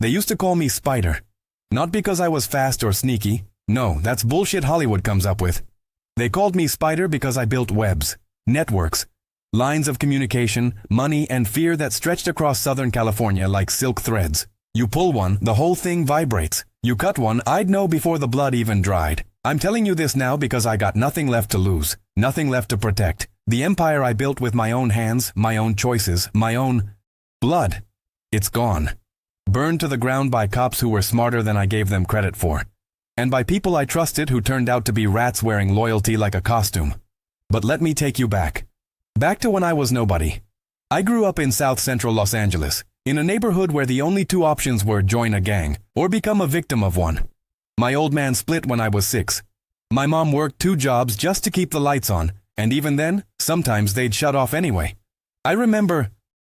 They used to call me Spider. Not because I was fast or sneaky. No, that's bullshit Hollywood comes up with. They called me Spider because I built webs, networks, lines of communication, money, and fear that stretched across Southern California like silk threads. You pull one, the whole thing vibrates. You cut one, I'd know before the blood even dried. I'm telling you this now because I got nothing left to lose, nothing left to protect. The empire I built with my own hands, my own choices, my own blood. It's gone. Burned to the ground by cops who were smarter than I gave them credit for. And by people I trusted who turned out to be rats wearing loyalty like a costume. But let me take you back. Back to when I was nobody. I grew up in South Central Los Angeles, in a neighborhood where the only two options were join a gang or become a victim of one. My old man split when I was 6. My mom worked 2 jobs just to keep the lights on, and even then, sometimes they'd shut off anyway. I remember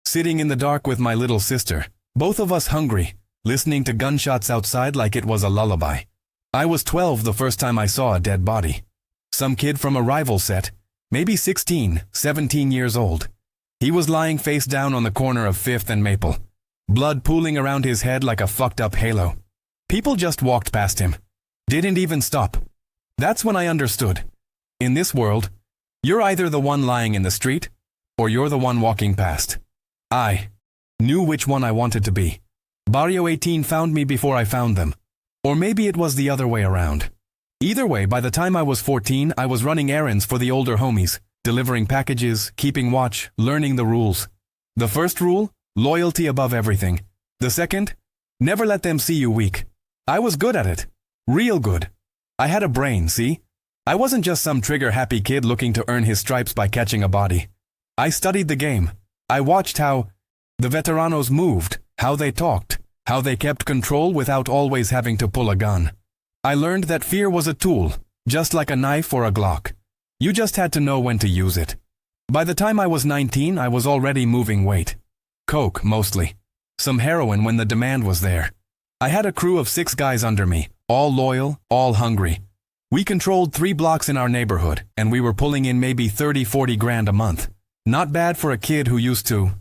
sitting in the dark with my little sister, both of us hungry, listening to gunshots outside like it was a lullaby. I was 12 the first time I saw a dead body. Some kid from a rival set, maybe 16, 17 years old. He was lying face down on the corner of 5th and Maple, blood pooling around his head like a fucked up halo. People just walked past him. Didn't even stop. That's when I understood. In this world, you're either the one lying in the street, or you're the one walking past. I knew which one I wanted to be. Barrio 18 found me before I found them. Or maybe it was the other way around. Either way, by the time I was 14, I was running errands for the older homies, delivering packages, keeping watch, learning the rules. The first rule, loyalty above everything. The second, never let them see you weak. I was good at it. Real good. I had a brain, see? I wasn't just some trigger-happy kid looking to earn his stripes by catching a body. I studied the game. I watched how the veteranos moved, how they talked, how they kept control without always having to pull a gun. I learned that fear was a tool, just like a knife or a Glock. You just had to know when to use it. By the time I was 19, I was already moving weight. Coke, mostly. Some heroin when the demand was there. I had a crew of 6 guys under me, all loyal, all hungry. We controlled 3 blocks in our neighborhood, and we were pulling in maybe 30-40 grand a month. Not bad for a kid who used to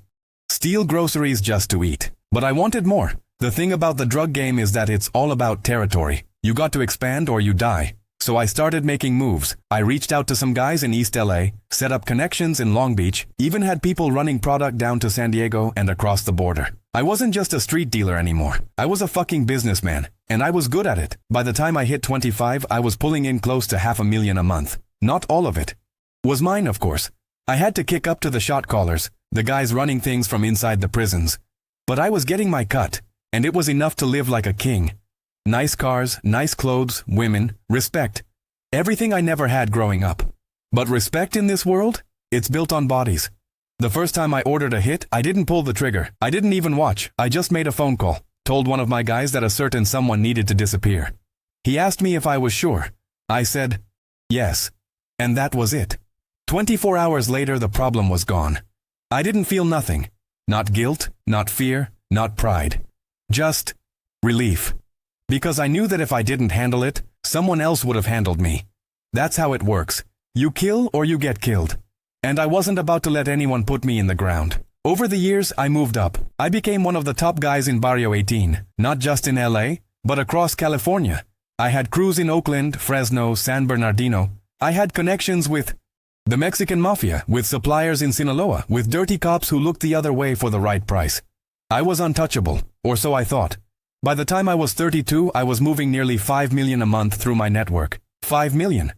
steal groceries just to eat. But I wanted more. The thing about the drug game is that it's all about territory. You got to expand or you die. So I started making moves. I reached out to some guys in East LA, set up connections in Long Beach, even had people running product down to San Diego and across the border. I wasn't just a street dealer anymore. I was a fucking businessman, and I was good at it. By the time I hit 25, I was pulling in close to $500,000 a month. Not all of it was mine, of course. I had to kick up to the shot callers, the guys running things from inside the prisons. But I was getting my cut, and it was enough to live like a king. Nice cars, nice clothes, women, respect. Everything I never had growing up. But respect in this world? It's built on bodies. The first time I ordered a hit, I didn't pull the trigger. I didn't even watch. I just made a phone call. Told one of my guys that a certain someone needed to disappear. He asked me if I was sure. I said, yes. And that was it. 24 hours later, the problem was gone. I didn't feel nothing. Not guilt, not fear, not pride. Just relief. Because I knew that if I didn't handle it, someone else would have handled me. That's how it works. You kill or you get killed. And I wasn't about to let anyone put me in the ground. Over the years, I moved up. I became one of the top guys in Barrio 18, not just in LA, but across California. I had crews in Oakland, Fresno, San Bernardino. I had connections with the Mexican mafia, with suppliers in Sinaloa, with dirty cops who looked the other way for the right price. I was untouchable, or so I thought. By the time I was 32, I was moving nearly $5 million a month through my network. $5 million.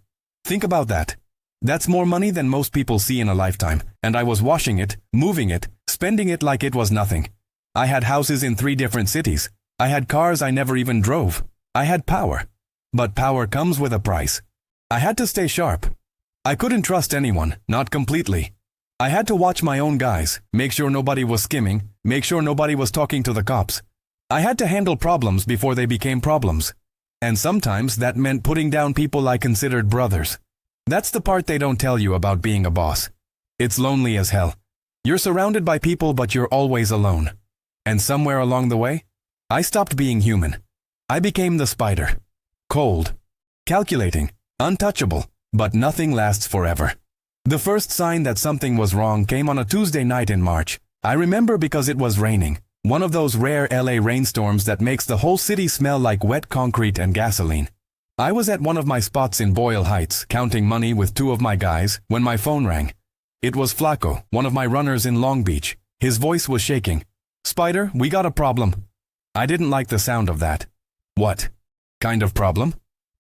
Think about that. That's more money than most people see in a lifetime, and I was washing it, moving it, spending it like it was nothing. I had houses in 3 different cities. I had cars I never even drove. I had power. But power comes with a price. I had to stay sharp. I couldn't trust anyone, not completely. I had to watch my own guys, make sure nobody was skimming, make sure nobody was talking to the cops. I had to handle problems before they became problems. And sometimes that meant putting down people I considered brothers. That's the part they don't tell you about being a boss. It's lonely as hell. You're surrounded by people, but you're always alone. And somewhere along the way, I stopped being human. I became the spider. Cold. Calculating. Untouchable. But nothing lasts forever. The first sign that something was wrong came on a Tuesday night in March. I remember because it was raining. One of those rare LA rainstorms that makes the whole city smell like wet concrete and gasoline. I was at one of my spots in Boyle Heights, counting money with two of my guys, when my phone rang. It was Flacco, one of my runners in Long Beach. His voice was shaking. "Spider, we got a problem." I didn't like the sound of that. "What kind of problem?"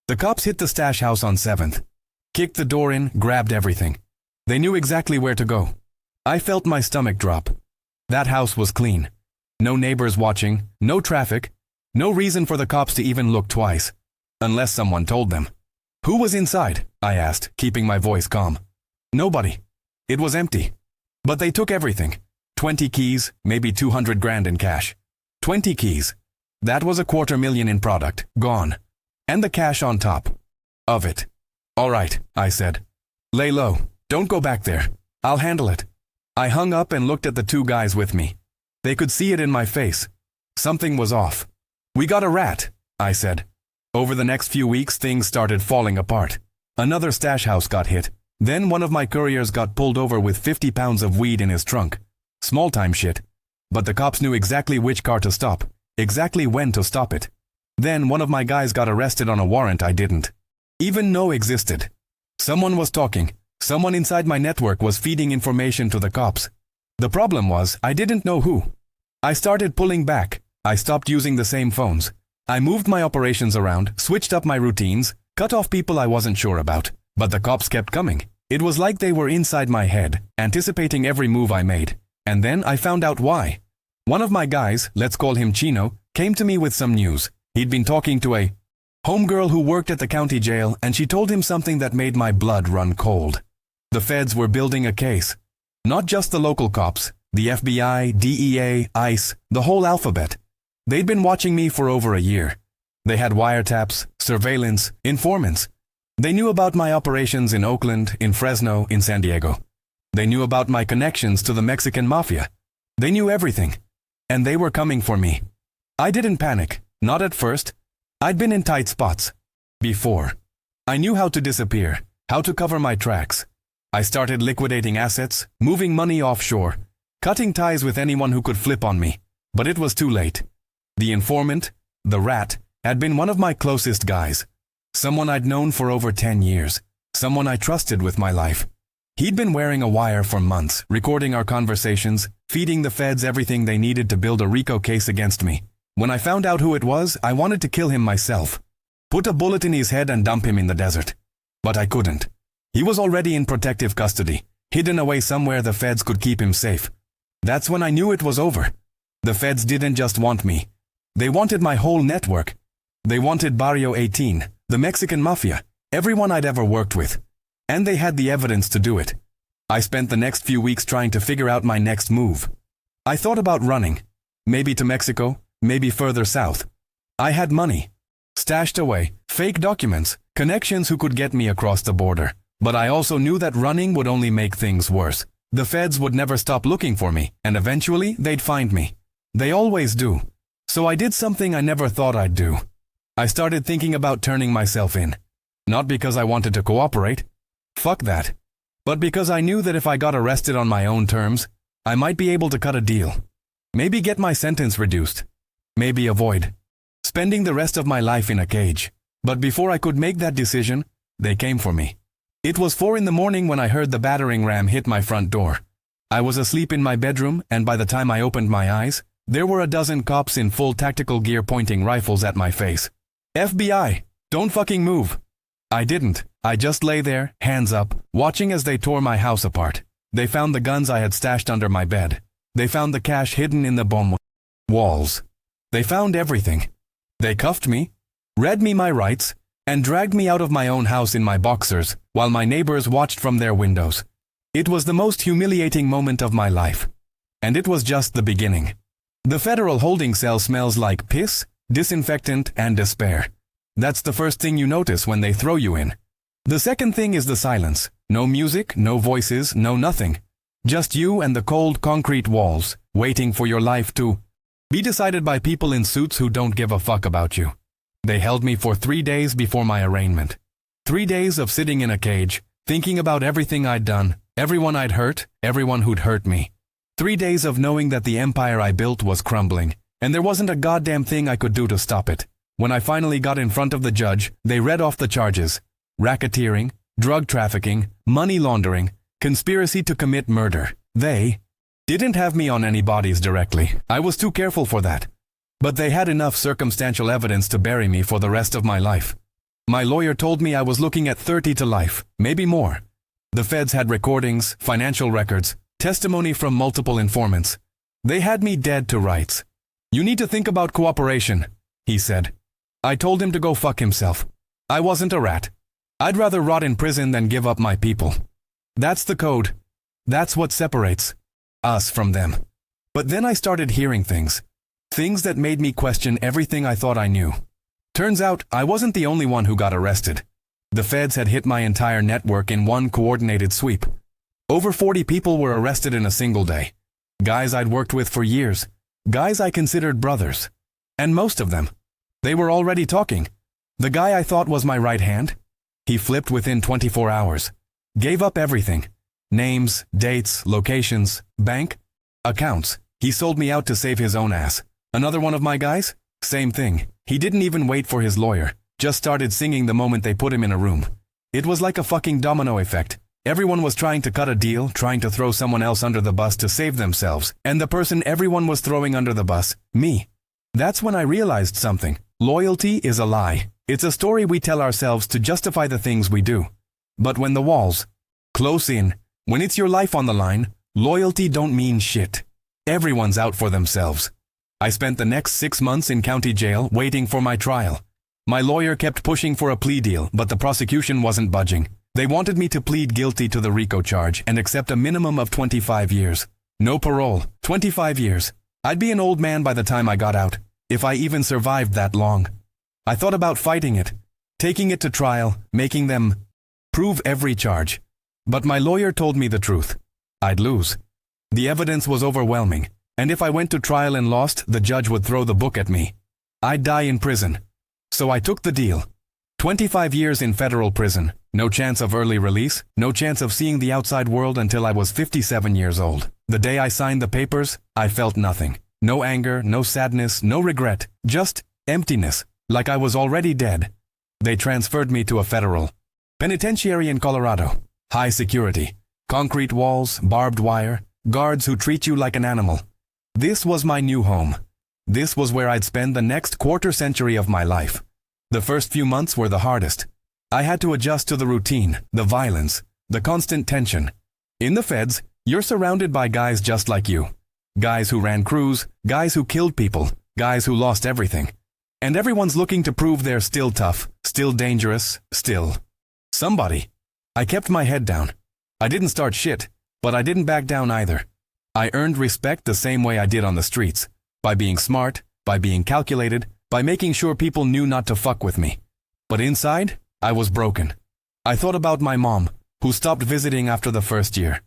"The cops hit the stash house on 7th. Kicked the door in, grabbed everything. They knew exactly where to go." I felt my stomach drop. That house was clean. No neighbors watching, no traffic, no reason for the cops to even look twice. Unless someone told them. "Who was inside?" I asked, keeping my voice calm. "Nobody. It was empty. But they took everything. 20 keys, maybe 200 grand in cash. 20 keys. That was $250,000 in product, gone. And the cash on top of it." "All right," I said. "Lay low. Don't go back there. I'll handle it." I hung up and looked at the two guys with me. They could see it in my face. Something was off. "We got a rat," I said. Over the next few weeks, things started falling apart. Another stash house got hit. Then one of my couriers got pulled over with 50 pounds of weed in his trunk. Small-time shit. But the cops knew exactly which car to stop, exactly when to stop it. Then one of my guys got arrested on a warrant I didn't even know existed. Someone was talking. Someone inside my network was feeding information to the cops. The problem was, I didn't know who. I started pulling back. I stopped using the same phones. I moved my operations around, switched up my routines, cut off people I wasn't sure about. But the cops kept coming. It was like they were inside my head, anticipating every move I made. And then I found out why. One of my guys, let's call him Chino, came to me with some news. He'd been talking to a homegirl who worked at the county jail, and she told him something that made my blood run cold. The feds were building a case. Not just the local cops, the FBI, DEA, ICE, the whole alphabet. They'd been watching me for over a year. They had wiretaps, surveillance, informants. They knew about my operations in Oakland, in Fresno, in San Diego. They knew about my connections to the Mexican mafia. They knew everything. And they were coming for me. I didn't panic, not at first. I'd been in tight spots. Before. I knew how to disappear, how to cover my tracks. I started liquidating assets, moving money offshore, cutting ties with anyone who could flip on me. But it was too late. The informant, the rat, had been one of my closest guys. Someone I'd known for over 10 years. Someone I trusted with my life. He'd been wearing a wire for months, recording our conversations, feeding the feds everything they needed to build a RICO case against me. When I found out who it was, I wanted to kill him myself. Put a bullet in his head and dump him in the desert. But I couldn't. He was already in protective custody, hidden away somewhere the feds could keep him safe. That's when I knew it was over. The feds didn't just want me. They wanted my whole network. They wanted Barrio 18, the Mexican mafia, everyone I'd ever worked with. And they had the evidence to do it. I spent the next few weeks trying to figure out my next move. I thought about running. Maybe to Mexico, maybe further south. I had money. Stashed away, fake documents, connections who could get me across the border. But I also knew that running would only make things worse. The feds would never stop looking for me, and eventually they'd find me. They always do. So I did something I never thought I'd do. I started thinking about turning myself in. Not because I wanted to cooperate. Fuck that. But because I knew that if I got arrested on my own terms, I might be able to cut a deal. Maybe get my sentence reduced. Maybe avoid spending the rest of my life in a cage. But before I could make that decision, they came for me. It was 4 in the morning when I heard the battering ram hit my front door. I was asleep in my bedroom, and by the time I opened my eyes, there were a dozen cops in full tactical gear pointing rifles at my face. FBI, don't fucking move. I didn't. I just lay there, hands up, watching as they tore my house apart. They found the guns I had stashed under my bed. They found the cash hidden in the bomb walls. They found everything. They cuffed me, read me my rights, and dragged me out of my own house in my boxers, while my neighbors watched from their windows. It was the most humiliating moment of my life. And it was just the beginning. The federal holding cell smells like piss, disinfectant, and despair. That's the first thing you notice when they throw you in. The second thing is the silence. No music, no voices, no nothing. Just you and the cold concrete walls, waiting for your life to be decided by people in suits who don't give a fuck about you. They held me for 3 days before my arraignment. 3 days of sitting in a cage, thinking about everything I'd done, everyone I'd hurt, everyone who'd hurt me. 3 days of knowing that the empire I built was crumbling, and there wasn't a goddamn thing I could do to stop it. When I finally got in front of the judge, they read off the charges: racketeering, drug trafficking, money laundering, conspiracy to commit murder. They didn't have me on any bodies directly. I was too careful for that. But they had enough circumstantial evidence to bury me for the rest of my life. My lawyer told me I was looking at 30 to life, maybe more. The feds had recordings, financial records, testimony from multiple informants. They had me dead to rights. "You need to think about cooperation," he said. I told him to go fuck himself. I wasn't a rat. I'd rather rot in prison than give up my people. That's the code. That's what separates us from them. But then I started hearing things that made me question everything I thought I knew. Turns out I wasn't the only one who got arrested. The feds had hit my entire network in one coordinated sweep. Over 40 people were arrested in a single day. Guys I'd worked with for years. Guys I considered brothers. And most of them, they were already talking. The guy I thought was my right hand, he flipped within 24 hours. Gave up everything. Names, dates, locations, bank, accounts. He sold me out to save his own ass. Another one of my guys? Same thing. He didn't even wait for his lawyer. Just started singing the moment they put him in a room. It was like a fucking domino effect. Everyone was trying to cut a deal, trying to throw someone else under the bus to save themselves. And the person everyone was throwing under the bus, me. That's when I realized something. Loyalty is a lie. It's a story we tell ourselves to justify the things we do. But when the walls close in, when it's your life on the line, loyalty don't mean shit. Everyone's out for themselves. I spent the next 6 months in county jail waiting for my trial. My lawyer kept pushing for a plea deal, but the prosecution wasn't budging. They wanted me to plead guilty to the RICO charge and accept a minimum of 25 years. No parole. 25 years. I'd be an old man by the time I got out, if I even survived that long. I thought about fighting it, taking it to trial, making them prove every charge. But my lawyer told me the truth. I'd lose. The evidence was overwhelming, and if I went to trial and lost, the judge would throw the book at me. I'd die in prison. So I took the deal. 25 years in federal prison, no chance of early release, no chance of seeing the outside world until I was 57 years old. The day I signed the papers, I felt nothing. No anger, no sadness, no regret, just emptiness, like I was already dead. They transferred me to a federal penitentiary in Colorado. High security, concrete walls, barbed wire, guards who treat you like an animal. This was my new home. This was where I'd spend the next quarter century of my life. The first few months were the hardest. I had to adjust to the routine, the violence, the constant tension. In the feds, you're surrounded by guys just like you. Guys who ran crews, guys who killed people, guys who lost everything. And everyone's looking to prove they're still tough, still dangerous, still somebody. I kept my head down. I didn't start shit, but I didn't back down either. I earned respect the same way I did on the streets, by being smart, by being calculated, by making sure people knew not to fuck with me. But inside, I was broken. I thought about my mom, who stopped visiting after the first year.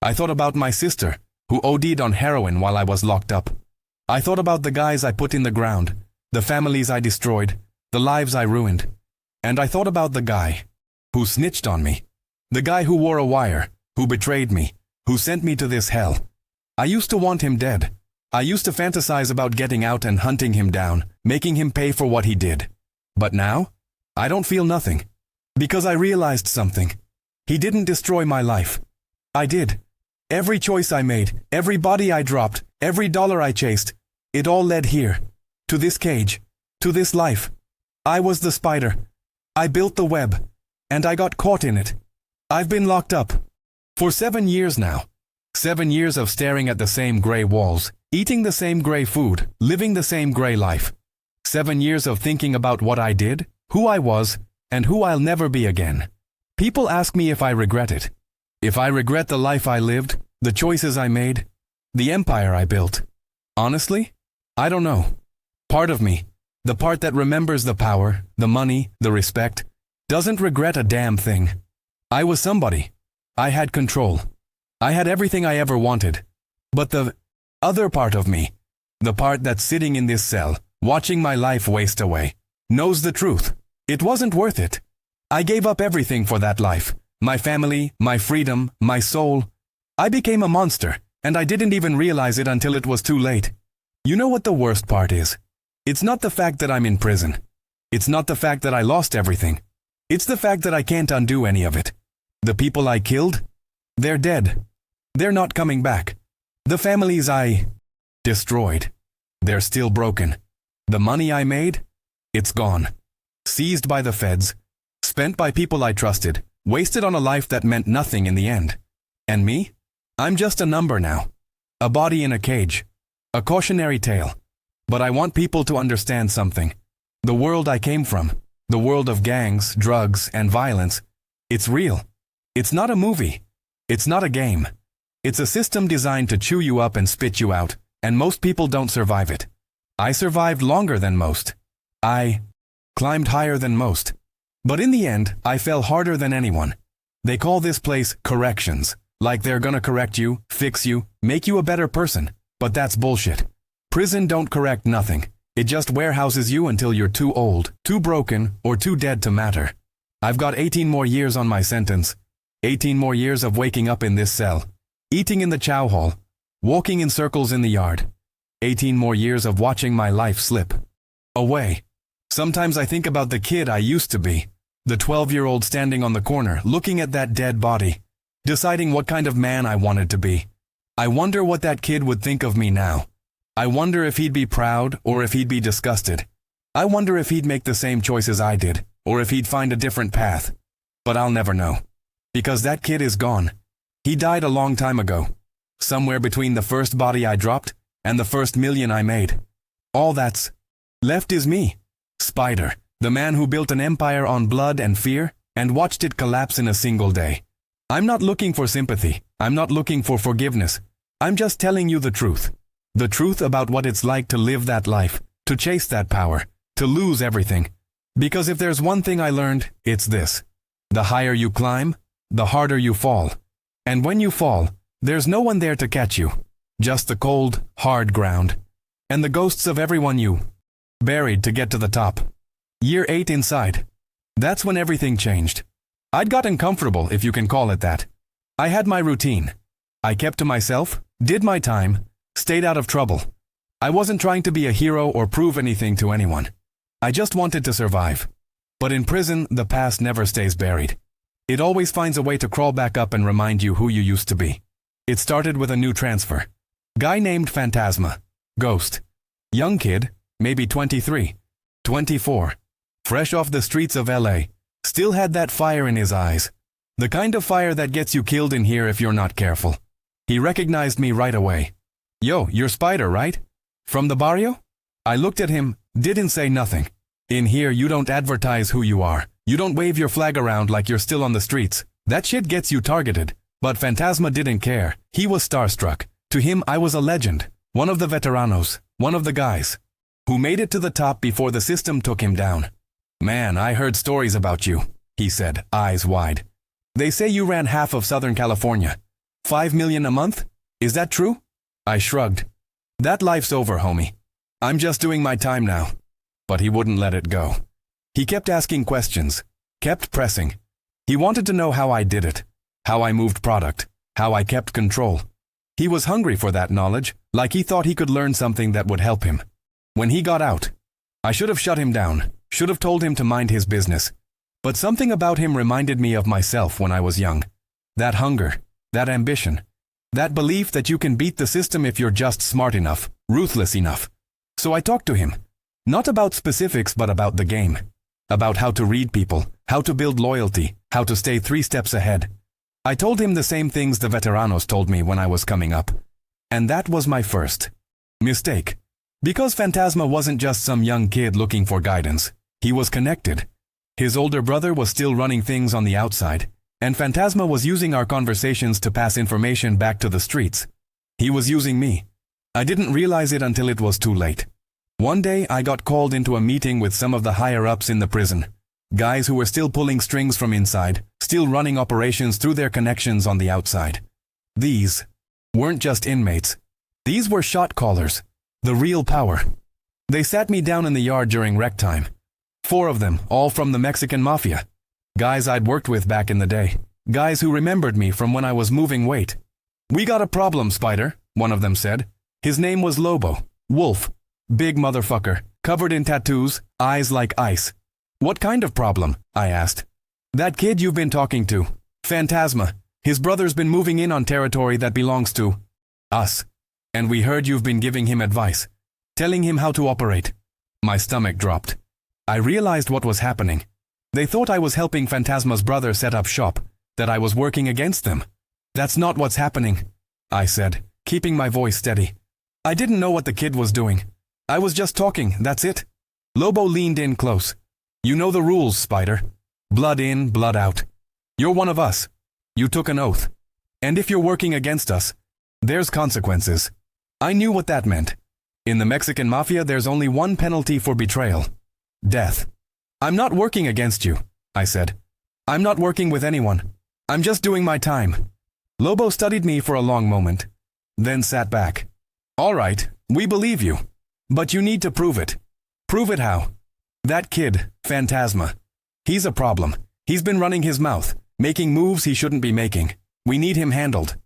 I thought about my sister, who OD'd on heroin while I was locked up. I thought about the guys I put in the ground, the families I destroyed, the lives I ruined. And I thought about the guy who snitched on me. The guy who wore a wire, who betrayed me, who sent me to this hell. I used to want him dead. I used to fantasize about getting out and hunting him down, making him pay for what he did. But now, I don't feel nothing. Because I realized something. He didn't destroy my life. I did. Every choice I made, every body I dropped, every dollar I chased, it all led here. To this cage. To this life. I was the spider. I built the web. And I got caught in it. I've been locked up. For 7 years now. 7 years of staring at the same gray walls, eating the same gray food, living the same gray life. 7 years of thinking about what I did, who I was, and who I'll never be again. People ask me if I regret it. If I regret the life I lived, the choices I made, the empire I built. Honestly, I don't know. Part of me, the part that remembers the power, the money, the respect, doesn't regret a damn thing. I was somebody. I had control. I had everything I ever wanted. But the other part of me, the part that's sitting in this cell, watching my life waste away, knows the truth. It wasn't worth it. I gave up everything for that life. My family, my freedom, my soul. I became a monster, And I didn't even realize it until it was too late. You know what the worst part is? It's not the fact that I'm in prison. It's not the fact that I lost everything. It's the fact that I can't undo any of it. The people I killed? They're dead. They're not coming back. The families I destroyed. They're still broken. The money I made? It's gone. Seized by the feds. Spent by people I trusted. Wasted on a life that meant nothing in the end. And me? I'm just a number now. A body in a cage. A cautionary tale. But I want people to understand something. The world I came from, the world of gangs, drugs, and violence, it's real. It's not a movie. It's not a game. It's a system designed to chew you up and spit you out, and most people don't survive it. I survived longer than most. I climbed higher than most. But in the end, I fell harder than anyone. They call this place corrections, like they're gonna correct you, fix you, make you a better person. But that's bullshit. Prison don't correct nothing. It just warehouses you until you're too old, too broken, or too dead to matter. I've got 18 more years on my sentence. 18 more years of waking up in this cell, eating in the chow hall, walking in circles in the yard. 18 more years of watching my life slip away. Sometimes I think about the kid I used to be, the 12-year-old standing on the corner looking at that dead body, deciding what kind of man I wanted to be. I wonder what that kid would think of me now. I wonder if he'd be proud or if he'd be disgusted. I wonder if he'd make the same choices I did, or if he'd find a different path. But I'll never know. Because that kid is gone. He died a long time ago. Somewhere between the first body I dropped and the first million I made. All that's left is me. Spider, the man who built an empire on blood and fear and watched it collapse in a single day. I'm not looking for sympathy. I'm not looking for forgiveness. I'm just telling you the truth. The truth about what it's like to live that life, to chase that power, to lose everything. Because if there's one thing I learned, it's this. The higher you climb, the harder you fall. And when you fall, there's no one there to catch you. Just the cold, hard ground. And the ghosts of everyone you buried to get to the top. Year 8 inside. That's when everything changed. I'd gotten comfortable, if you can call it that. I had my routine. I kept to myself, did my time, stayed out of trouble. I wasn't trying to be a hero or prove anything to anyone. I just wanted to survive. But in prison, the past never stays buried. It always finds a way to crawl back up and remind you who you used to be. It started with a new transfer. Guy named Phantasma. Ghost. Young kid, maybe 23, 24. Fresh off the streets of LA. Still had that fire in his eyes. The kind of fire that gets you killed in here if you're not careful. He recognized me right away. Yo, you're Spider, right? From the Barrio? I looked at him, didn't say nothing. In here you don't advertise who you are. You don't wave your flag around like you're still on the streets. That shit gets you targeted. But Phantasma didn't care. He was starstruck. To him I was a legend. One of the veteranos. One of the guys. Who made it to the top before the system took him down. Man, I heard stories about you, he said, eyes wide. They say you ran half of Southern California. 5 million a month? Is that true? I shrugged. That life's over, homie. I'm just doing my time now. But he wouldn't let it go. He kept asking questions, kept pressing. He wanted to know how I did it, how I moved product, how I kept control. He was hungry for that knowledge, like he thought he could learn something that would help him. When he got out, I should have shut him down, should have told him to mind his business. But something about him reminded me of myself when I was young. That hunger, that ambition, that belief that you can beat the system if you're just smart enough, ruthless enough. So I talked to him. Not about specifics, but about the game. About how to read people, how to build loyalty, how to stay 3 steps ahead. I told him the same things the veteranos told me when I was coming up. And that was my first mistake. Because Phantasma wasn't just some young kid looking for guidance. He was connected. His older brother was still running things on the outside, and Phantasma was using our conversations to pass information back to the streets. He was using me. I didn't realize it until it was too late. One day I got called into a meeting with some of the higher-ups in the prison. Guys who were still pulling strings from inside, still running operations through their connections on the outside. These weren't just inmates. These were shot callers. The real power. They sat me down in the yard during rec time. 4 of them, all from the Mexican mafia. Guys I'd worked with back in the day. Guys who remembered me from when I was moving weight. "We got a problem, Spider," one of them said. His name was Lobo. Wolf. Big motherfucker. Covered in tattoos, eyes like ice. What kind of problem? I asked. That kid you've been talking to. Phantasma. His brother's been moving in on territory that belongs to us. And we heard you've been giving him advice. Telling him how to operate. My stomach dropped. I realized what was happening. They thought I was helping Phantasma's brother set up shop, that I was working against them. That's not what's happening, I said, keeping my voice steady. I didn't know what the kid was doing. I was just talking, that's it. Lobo leaned in close. You know the rules, Spider. Blood in, blood out. You're one of us. You took an oath. And if you're working against us, there's consequences. I knew what that meant. In the Mexican Mafia, there's only one penalty for betrayal. Death. I'm not working against you, I said. I'm not working with anyone. I'm just doing my time. Lobo studied me for a long moment, then sat back. All right, we believe you. But you need to prove it. Prove it how? That kid, Phantasma. He's a problem. He's been running his mouth, making moves he shouldn't be making. We need him handled.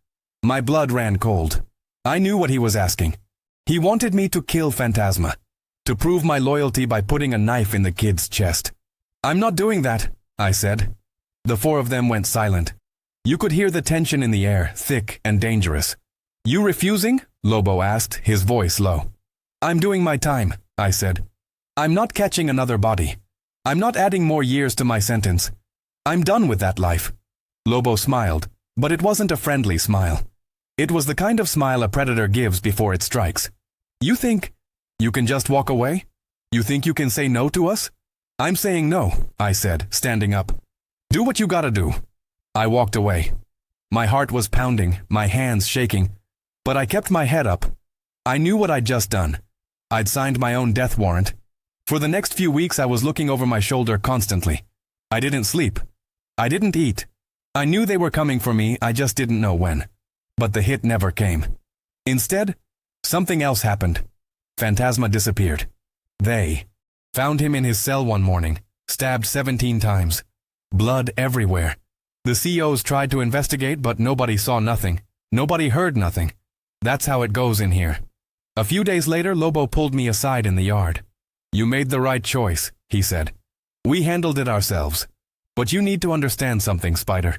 My blood ran cold. I knew what he was asking. He wanted me to kill Phantasma, to prove my loyalty by putting a knife in the kid's chest. I'm not doing that, I said. The four of them went silent. You could hear the tension in the air, thick and dangerous. You refusing? Lobo asked, his voice low. I'm doing my time, I said. I'm not catching another body. I'm not adding more years to my sentence. I'm done with that life. Lobo smiled, but it wasn't a friendly smile. It was the kind of smile a predator gives before it strikes. You think you can just walk away? You think you can say no to us? I'm saying no, I said, standing up. Do what you gotta do. I walked away. My heart was pounding, my hands shaking, but I kept my head up. I knew what I'd just done. I'd signed my own death warrant. For the next few weeks I was looking over my shoulder constantly. I didn't sleep. I didn't eat. I knew they were coming for me, I just didn't know when. But the hit never came. Instead, something else happened. Phantasma disappeared. They found him in his cell one morning, stabbed 17 times. Blood everywhere. The COs tried to investigate, but nobody saw nothing. Nobody heard nothing. That's how it goes in here. A few days later, Lobo pulled me aside in the yard. You made the right choice, he said. We handled it ourselves. But you need to understand something, Spider.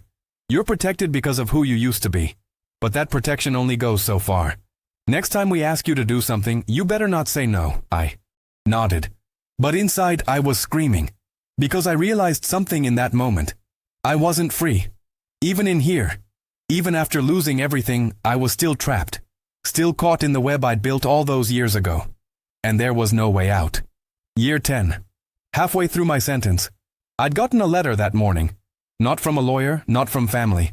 You're protected because of who you used to be. But that protection only goes so far. Next time we ask you to do something, you better not say no. I nodded. But inside, I was screaming. Because I realized something in that moment. I wasn't free. Even in here. Even after losing everything, I was still trapped. Still caught in the web I'd built all those years ago. And there was no way out. Year 10. Halfway through my sentence. I'd gotten a letter that morning. Not from a lawyer, not from family.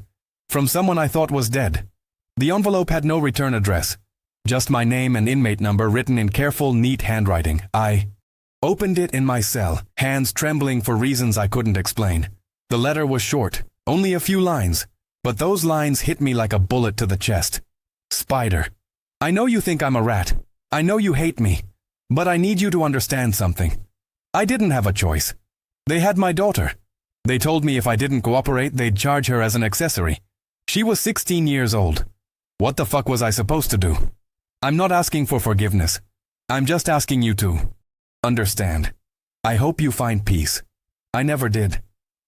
From someone I thought was dead. The envelope had no return address. Just my name and inmate number written in careful, neat handwriting. I opened it in my cell, hands trembling for reasons I couldn't explain. The letter was short, only a few lines, but those lines hit me like a bullet to the chest. Spider. I know you think I'm a rat. I know you hate me. But I need you to understand something. I didn't have a choice. They had my daughter. They told me if I didn't cooperate, they'd charge her as an accessory. She was 16 years old. What the fuck was I supposed to do? I'm not asking for forgiveness. I'm just asking you to understand. I hope you find peace. I never did.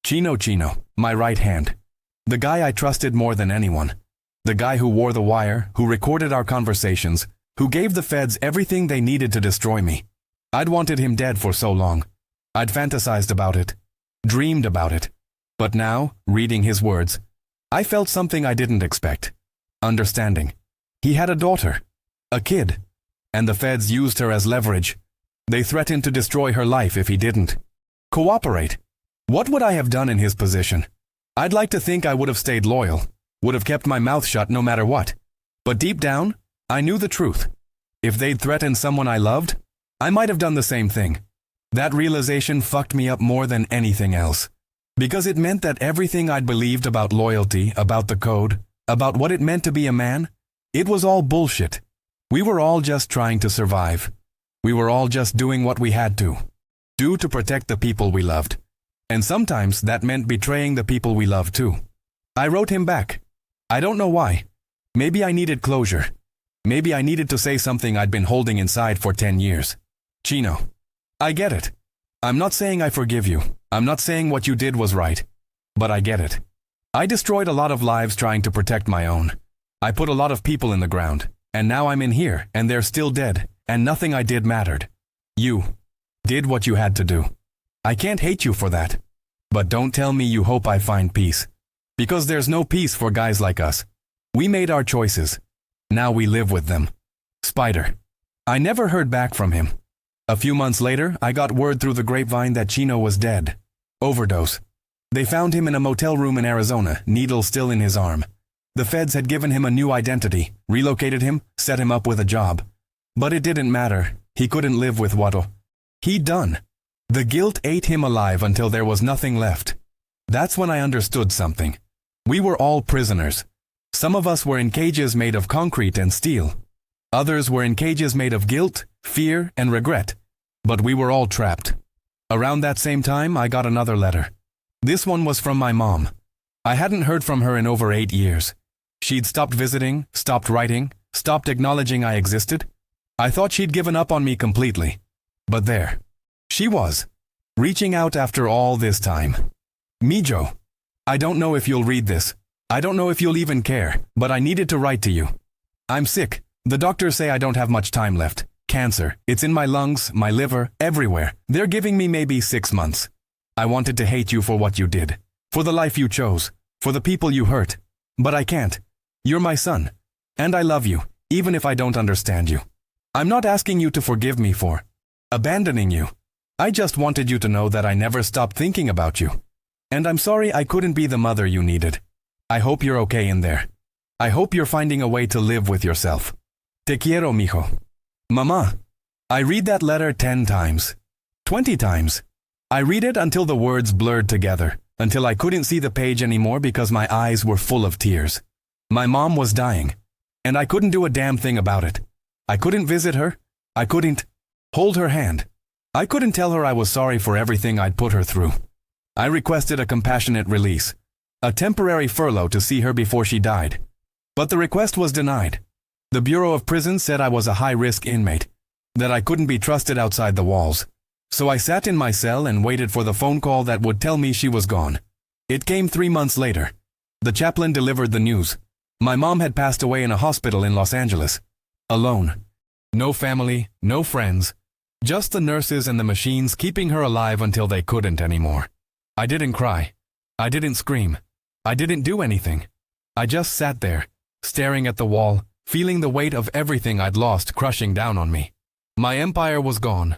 Chino, my right hand. The guy I trusted more than anyone. The guy who wore the wire, who recorded our conversations, who gave the feds everything they needed to destroy me. I'd wanted him dead for so long. I'd fantasized about it, dreamed about it. But now, reading his words, I felt something I didn't expect. Understanding. He had a daughter, a kid, and the feds used her as leverage. They threatened to destroy her life if he didn't cooperate. What would I have done in his position? I'd like to think I would have stayed loyal, would have kept my mouth shut no matter what. But deep down, I knew the truth. If they'd threatened someone I loved, I might have done the same thing. That realization fucked me up more than anything else. Because it meant that everything I'd believed about loyalty, about the code, about what it meant to be a man, it was all bullshit. We were all just trying to survive. We were all just doing what we had to. Do to protect the people we loved. And sometimes that meant betraying the people we loved too. I wrote him back. I don't know why. Maybe I needed closure. Maybe I needed to say something I'd been holding inside for 10 years. Chino, I get it. I'm not saying I forgive you. I'm not saying what you did was right. But I get it. I destroyed a lot of lives trying to protect my own. I put a lot of people in the ground. And now I'm in here, and they're still dead, and nothing I did mattered. You did what you had to do. I can't hate you for that. But don't tell me you hope I find peace. Because there's no peace for guys like us. We made our choices. Now we live with them. Spider. I never heard back from him. A few months later, I got word through the grapevine that Chino was dead. Overdose. They found him in a motel room in Arizona, needle still in his arm. The feds had given him a new identity, relocated him, set him up with a job. But it didn't matter. He couldn't live with what he'd done. The guilt ate him alive until there was nothing left. That's when I understood something. We were all prisoners. Some of us were in cages made of concrete and steel. Others were in cages made of guilt, fear, and regret. But we were all trapped. Around that same time, I got another letter. This one was from my mom. I hadn't heard from her in over 8 years. She'd stopped visiting, stopped writing, stopped acknowledging I existed. I thought she'd given up on me completely. But there. She was. Reaching out after all this time. Mijo. I don't know if you'll read this. I don't know if you'll even care, but I needed to write to you. I'm sick. The doctors say I don't have much time left. Cancer. It's in my lungs, my liver, everywhere. They're giving me maybe 6 months. I wanted to hate you for what you did. For the life you chose. For the people you hurt. But I can't. You're my son. And I love you, even if I don't understand you. I'm not asking you to forgive me for abandoning you. I just wanted you to know that I never stopped thinking about you. And I'm sorry I couldn't be the mother you needed. I hope you're okay in there. I hope you're finding a way to live with yourself. Te quiero, mijo. Mama. I read that letter 10 times. 20 times. I read it until the words blurred together, until I couldn't see the page anymore because my eyes were full of tears. My mom was dying, and I couldn't do a damn thing about it. I couldn't visit her. I couldn't hold her hand. I couldn't tell her I was sorry for everything I'd put her through. I requested a compassionate release, a temporary furlough to see her before she died. But the request was denied. The Bureau of Prisons said I was a high-risk inmate, that I couldn't be trusted outside the walls. So I sat in my cell and waited for the phone call that would tell me she was gone. It came 3 months later. The chaplain delivered the news. My mom had passed away in a hospital in Los Angeles. Alone. No family, no friends. Just the nurses and the machines keeping her alive until they couldn't anymore. I didn't cry. I didn't scream. I didn't do anything. I just sat there, staring at the wall, feeling the weight of everything I'd lost crushing down on me. My empire was gone.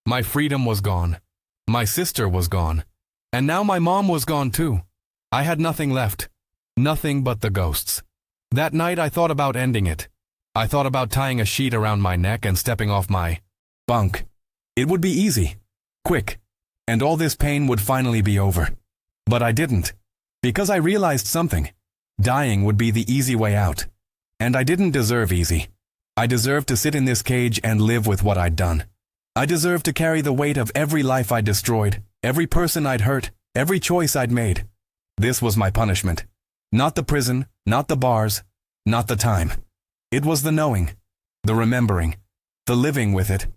My freedom was gone. My sister was gone. And now my mom was gone too. I had nothing left. Nothing but the ghosts. That night I thought about ending it. I thought about tying a sheet around my neck and stepping off my bunk. It would be easy. Quick. And all this pain would finally be over. But I didn't. Because I realized something. Dying would be the easy way out. And I didn't deserve easy. I deserved to sit in this cage and live with what I'd done. I deserved to carry the weight of every life I'd destroyed, every person I'd hurt, every choice I'd made. This was my punishment. Not the prison, not the bars, not the time. It was the knowing, the remembering, the living with it.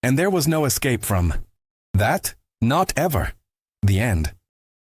And there was no escape from that, not ever. The end.